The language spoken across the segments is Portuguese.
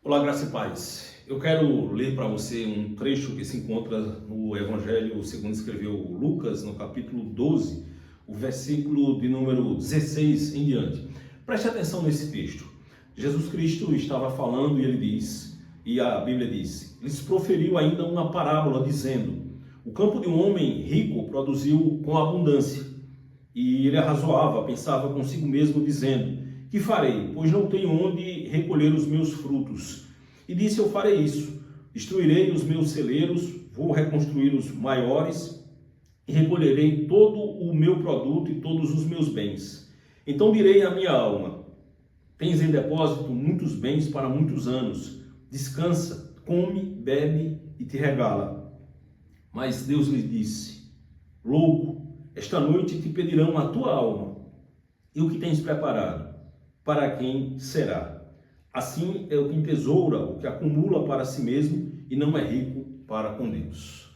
Olá, graça e paz. Eu quero ler para você um trecho que se encontra no Evangelho segundo escreveu Lucas, no capítulo 12, o versículo de número 16 em diante. Preste atenção nesse texto. Jesus Cristo estava falando e ele diz, e a Bíblia diz, lhes proferiu ainda uma parábola dizendo, o campo de um homem rico produziu com abundância. E ele arrazoava, pensava consigo mesmo dizendo, que farei, pois não tenho onde recolher os meus frutos. E disse, eu farei isso, destruirei os meus celeiros, vou reconstruir os maiores e recolherei todo o meu produto e todos os meus bens. Então direi à minha alma, tens em depósito muitos bens para muitos anos, descansa, come, bebe e te regala. Mas Deus lhe disse, louco, esta noite te pedirão a tua alma, e o que tens preparado, para quem será? Assim é o que entesoura, o que acumula para si mesmo e não é rico para com Deus.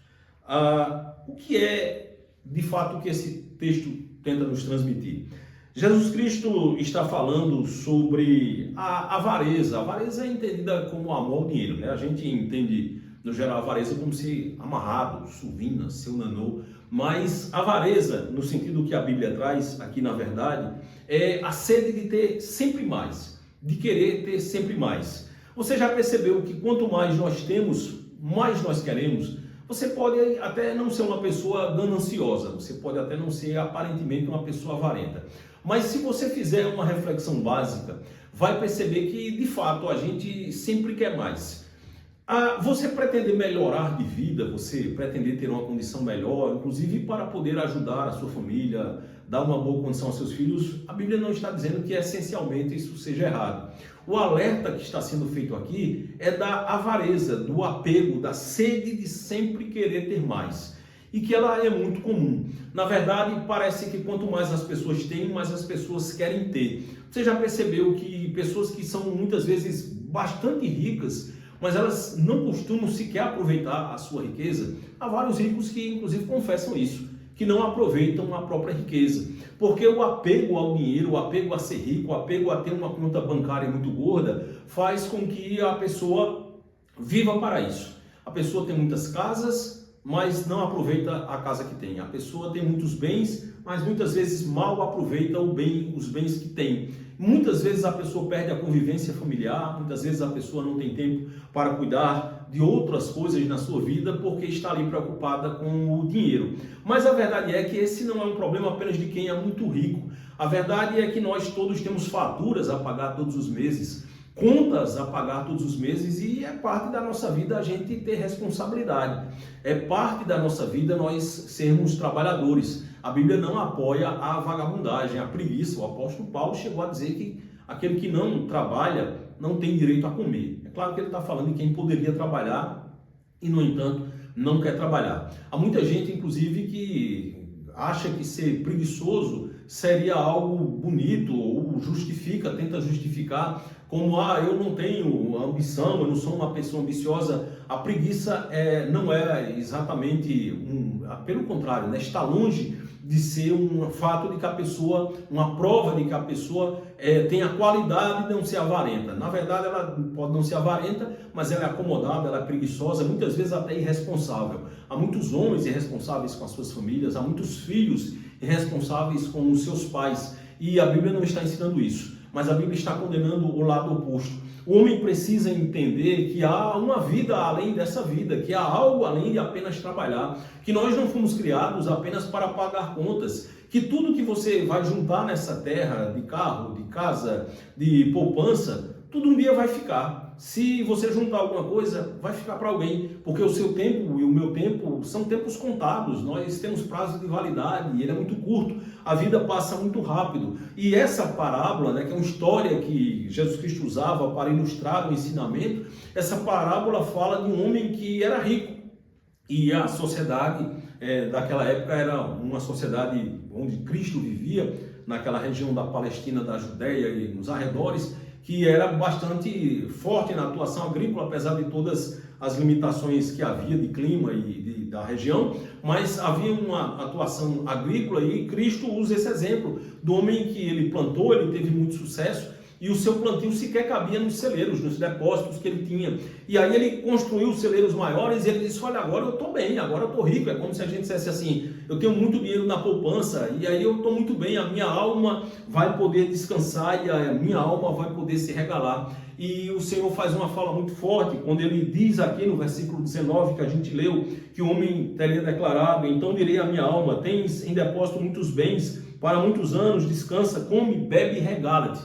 O que é, de fato, o que esse texto tenta nos transmitir? Jesus Cristo está falando sobre a avareza. A avareza é entendida como amor ao dinheiro, né? A gente entende, no geral, a avareza como se amarrado, suvina, seu nanô. Mas a avareza, no sentido que a Bíblia traz aqui na verdade, é a sede de ter sempre mais, de querer ter sempre mais. Você já percebeu que quanto mais nós temos, mais nós queremos? Você pode até não ser uma pessoa gananciosa, você pode até não ser aparentemente uma pessoa avarenta. Mas se você fizer uma reflexão básica, vai perceber que de fato a gente sempre quer mais. Você pretender melhorar de vida, você pretender ter uma condição melhor, inclusive para poder ajudar a sua família, dar uma boa condição aos seus filhos, a Bíblia não está dizendo que essencialmente isso seja errado. O alerta que está sendo feito aqui é da avareza, do apego, da sede de sempre querer ter mais. E que ela é muito comum. Na verdade, parece que quanto mais as pessoas têm, mais as pessoas querem ter. Você já percebeu que pessoas que são muitas vezes bastante ricas, mas elas não costumam sequer aproveitar a sua riqueza? Há vários ricos que inclusive confessam isso, que não aproveitam a própria riqueza. Porque o apego ao dinheiro, o apego a ser rico, o apego a ter uma conta bancária muito gorda, faz com que a pessoa viva para isso. A pessoa tem muitas casas, mas não aproveita a casa que tem. A pessoa tem muitos bens, mas muitas vezes mal aproveita os bens que tem. Muitas vezes a pessoa perde a convivência familiar, muitas vezes a pessoa não tem tempo para cuidar de outras coisas na sua vida porque está ali preocupada com o dinheiro. Mas a verdade é que esse não é um problema apenas de quem é muito rico. A verdade é que nós todos temos faturas a pagar todos os meses, contas a pagar todos os meses e é parte da nossa vida a gente ter responsabilidade. É parte da nossa vida nós sermos trabalhadores. A Bíblia não apoia a vagabundagem, a preguiça. O apóstolo Paulo chegou a dizer que aquele que não trabalha não tem direito a comer. É claro que ele está falando de quem poderia trabalhar e, no entanto, não quer trabalhar. Há muita gente, inclusive, que acha que ser preguiçoso seria algo bonito ou tenta justificar como, eu não tenho ambição, eu não sou uma pessoa ambiciosa. A preguiça não é exatamente, pelo contrário, né? Está longe de ser um fato de que a pessoa, uma prova de que a pessoa tem a qualidade de não ser avarenta. Na verdade, ela pode não ser avarenta, mas ela é acomodada, ela é preguiçosa, muitas vezes até irresponsável. Há muitos homens irresponsáveis com as suas famílias, há muitos filhos irresponsáveis com os seus pais. E a Bíblia não está ensinando isso, mas a Bíblia está condenando o lado oposto. O homem precisa entender que há uma vida além dessa vida, que há algo além de apenas trabalhar, que nós não fomos criados apenas para pagar contas, que tudo que você vai juntar nessa terra, de carro, de casa, de poupança, tudo um dia vai ficar. Se você juntar alguma coisa, vai ficar para alguém, porque o seu tempo e o meu tempo são tempos contados, nós temos prazo de validade e ele é muito curto, a vida passa muito rápido. E essa parábola, né, que é uma história que Jesus Cristo usava para ilustrar o ensinamento, essa parábola fala de um homem que era rico e a sociedade daquela época era uma sociedade onde Cristo vivia, naquela região da Palestina, da Judéia e nos arredores, que era bastante forte na atuação agrícola, apesar de todas as limitações que havia de clima e da região, mas havia uma atuação agrícola e Cristo usa esse exemplo do homem que ele plantou, ele teve muito sucesso e o seu plantio sequer cabia nos celeiros, nos depósitos que ele tinha. E aí ele construiu celeiros maiores e ele disse, olha, agora eu estou bem, agora eu estou rico. É como se a gente dissesse assim, eu tenho muito dinheiro na poupança e aí eu estou muito bem, a minha alma vai poder descansar e a minha alma vai poder se regalar. E o Senhor faz uma fala muito forte quando ele diz aqui no versículo 19 que a gente leu, que o homem teria declarado, então direi à minha alma, tens em depósito muitos bens, para muitos anos, descansa, come, bebe e regala-te.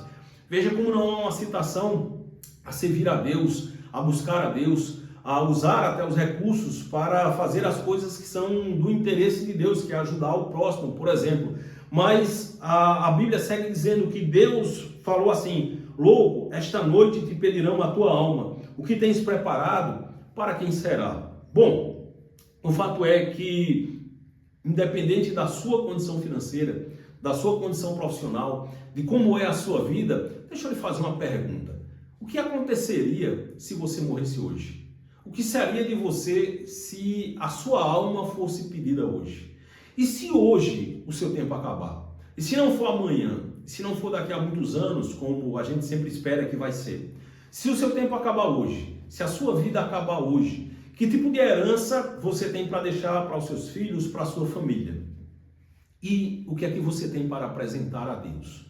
Veja como não há uma citação a servir a Deus, a buscar a Deus, a usar até os recursos para fazer as coisas que são do interesse de Deus, que é ajudar o próximo, por exemplo. Mas a Bíblia segue dizendo que Deus falou assim, louco, esta noite te pedirão a tua alma, o que tens preparado, para quem será? Bom, o fato é que, independente da sua condição financeira, da sua condição profissional, de como é a sua vida, deixa eu lhe fazer uma pergunta. O que aconteceria se você morresse hoje? O que seria de você se a sua alma fosse pedida hoje? E se hoje o seu tempo acabar? E se não for amanhã? Se não for daqui a muitos anos, como a gente sempre espera que vai ser? Se o seu tempo acabar hoje, se a sua vida acabar hoje, que tipo de herança você tem para deixar para os seus filhos, para a sua família? E o que é que você tem para apresentar a Deus?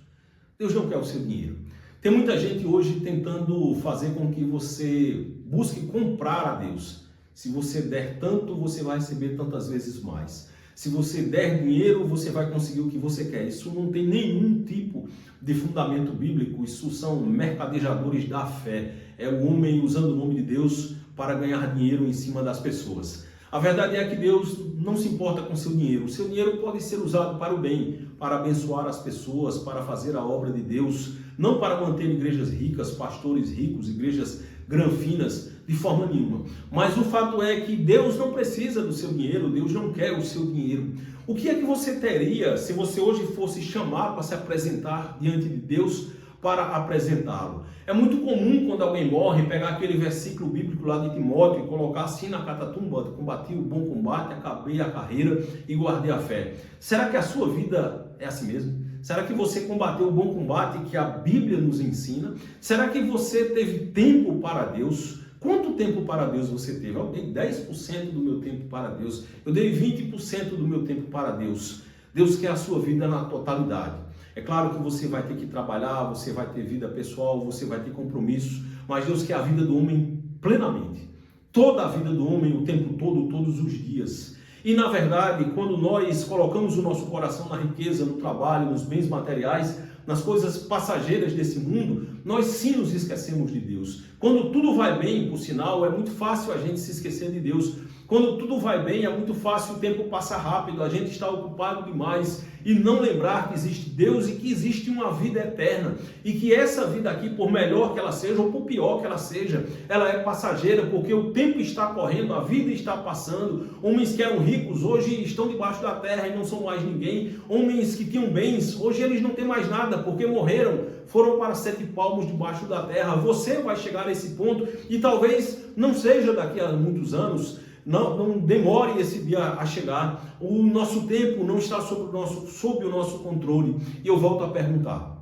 Deus não quer o seu dinheiro. Tem muita gente hoje tentando fazer com que você busque comprar a Deus. Se você der tanto, você vai receber tantas vezes mais. Se você der dinheiro, você vai conseguir o que você quer. Isso não tem nenhum tipo de fundamento bíblico. Isso são mercadejadores da fé. É o homem usando o nome de Deus para ganhar dinheiro em cima das pessoas. A verdade é que Deus não se importa com o seu dinheiro. O seu dinheiro pode ser usado para o bem, para abençoar as pessoas, para fazer a obra de Deus, não para manter igrejas ricas, pastores ricos, igrejas granfinas, de forma nenhuma. Mas o fato é que Deus não precisa do seu dinheiro, Deus não quer o seu dinheiro. O que é que você teria se você hoje fosse chamado para se apresentar diante de Deus para apresentá-lo? É muito comum quando alguém morre pegar aquele versículo bíblico lá de Timóteo e colocar assim na catatumba, combati o bom combate, acabei a carreira e guardei a fé. Será que a sua vida é assim mesmo? Será que você combateu o bom combate que a Bíblia nos ensina? Será que você teve tempo para Deus? Quanto tempo para Deus você teve? Eu dei 10% do meu tempo para Deus. Eu dei 20% do meu tempo para Deus. Deus quer a sua vida na totalidade. É claro que você vai ter que trabalhar, você vai ter vida pessoal, você vai ter compromissos, mas Deus quer a vida do homem plenamente. Toda a vida do homem, o tempo todo, todos os dias. E na verdade, quando nós colocamos o nosso coração na riqueza, no trabalho, nos bens materiais, nas coisas passageiras desse mundo, nós sim nos esquecemos de Deus. Quando tudo vai bem, por sinal, é muito fácil a gente se esquecer de Deus. Quando tudo vai bem, é muito fácil o tempo passar rápido, a gente está ocupado demais e não lembrar que existe Deus e que existe uma vida eterna. E que essa vida aqui, por melhor que ela seja ou por pior que ela seja, ela é passageira, porque o tempo está correndo, a vida está passando. Homens que eram ricos hoje estão debaixo da terra e não são mais ninguém. Homens que tinham bens, hoje eles não têm mais nada, porque morreram, foram para 7 palmos debaixo da terra. Você vai chegar a esse ponto e talvez não seja daqui a muitos anos. Não demore esse dia a chegar. O nosso tempo não está sob o nosso controle. E eu volto a perguntar,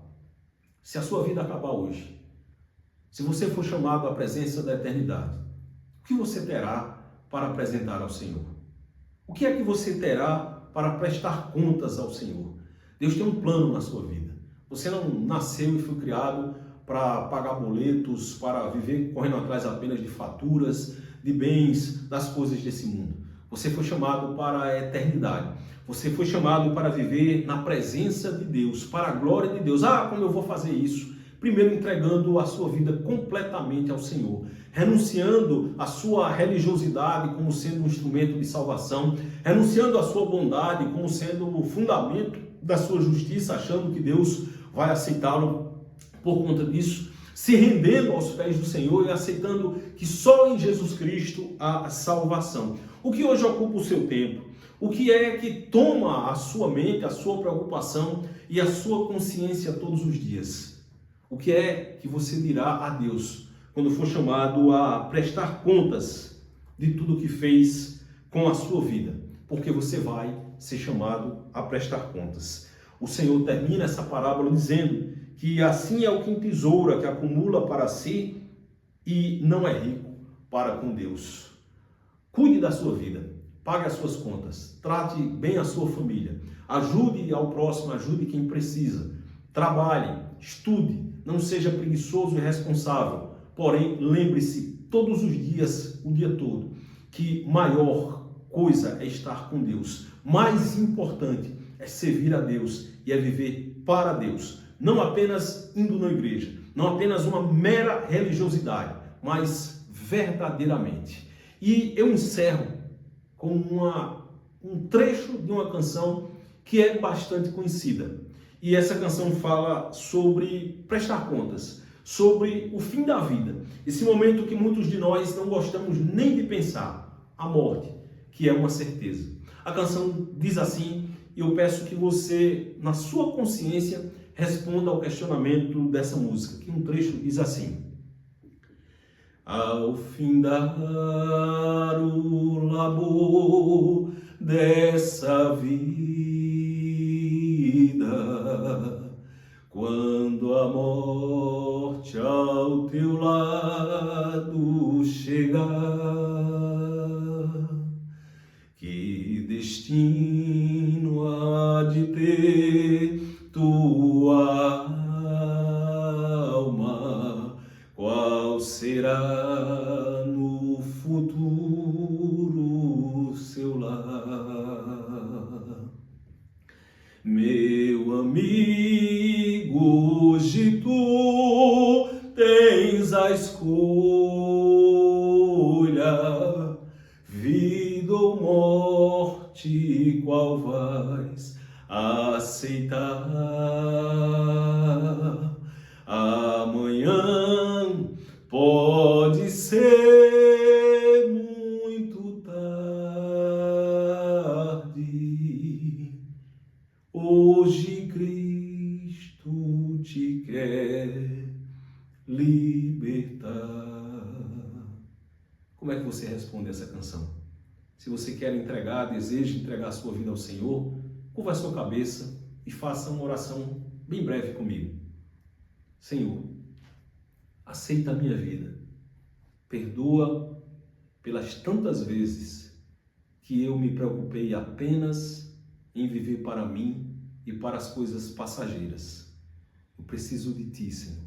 se a sua vida acabar hoje, se você for chamado à presença da eternidade, o que você terá para apresentar ao Senhor? O que é que você terá para prestar contas ao Senhor? Deus tem um plano na sua vida. Você não nasceu e foi criado para pagar boletos, para viver correndo atrás apenas de faturas, de bens, das coisas desse mundo. Você foi chamado para a eternidade. Você foi chamado para viver na presença de Deus, para a glória de Deus. Ah, como eu vou fazer isso? Primeiro entregando a sua vida completamente ao Senhor, renunciando a sua religiosidade como sendo um instrumento de salvação, renunciando a sua bondade como sendo o fundamento da sua justiça, achando que Deus vai aceitá-lo por conta disso, se rendendo aos pés do Senhor e aceitando que só em Jesus Cristo há salvação. O que hoje ocupa o seu tempo? O que é que toma a sua mente, a sua preocupação e a sua consciência todos os dias? O que é que você dirá a Deus quando for chamado a prestar contas de tudo que fez com a sua vida? Porque você vai ser chamado a prestar contas. O Senhor termina essa parábola dizendo que assim é o que entesoura, que acumula para si e não é rico para com Deus. Cuide da sua vida, pague as suas contas, trate bem a sua família, ajude ao próximo, ajude quem precisa, trabalhe, estude, não seja preguiçoso e irresponsável, porém lembre-se todos os dias, o dia todo, que maior coisa é estar com Deus, mais importante é servir a Deus e é viver para Deus, não apenas indo na igreja, não apenas uma mera religiosidade, mas verdadeiramente. E eu encerro com um trecho de uma canção que é bastante conhecida. E essa canção fala sobre prestar contas, sobre o fim da vida. Esse momento que muitos de nós não gostamos nem de pensar, a morte, que é uma certeza. A canção diz assim, e eu peço que você, na sua consciência, responda ao questionamento dessa música, que um trecho diz assim: ao findar o labor dessa vida, quando a morte ao teu lado chegar, que destino há de ter tua alma? Qual será no futuro seu lar? Meu amigo, hoje tu tens a escolha, vida ou morte, qual vais aceitar? Amanhã pode ser muito tarde. Hoje Cristo te quer libertar. Como é que você responde essa canção? Se você quer entregar, deseja entregar a sua vida ao Senhor, curva a sua cabeça e faça uma oração bem breve comigo. Senhor, aceita a minha vida. Perdoa pelas tantas vezes que eu me preocupei apenas em viver para mim e para as coisas passageiras. Eu preciso de Ti, Senhor.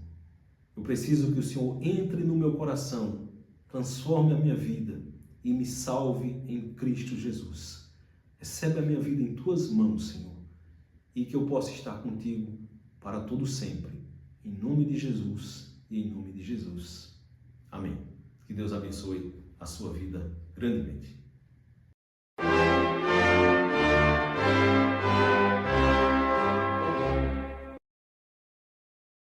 Eu preciso que o Senhor entre no meu coração, transforme a minha vida e me salve em Cristo Jesus. Recebe a minha vida em Tuas mãos, Senhor, e que eu possa estar contigo para todo sempre. Em nome de Jesus e em nome de Jesus. Amém. Que Deus abençoe a sua vida grandemente.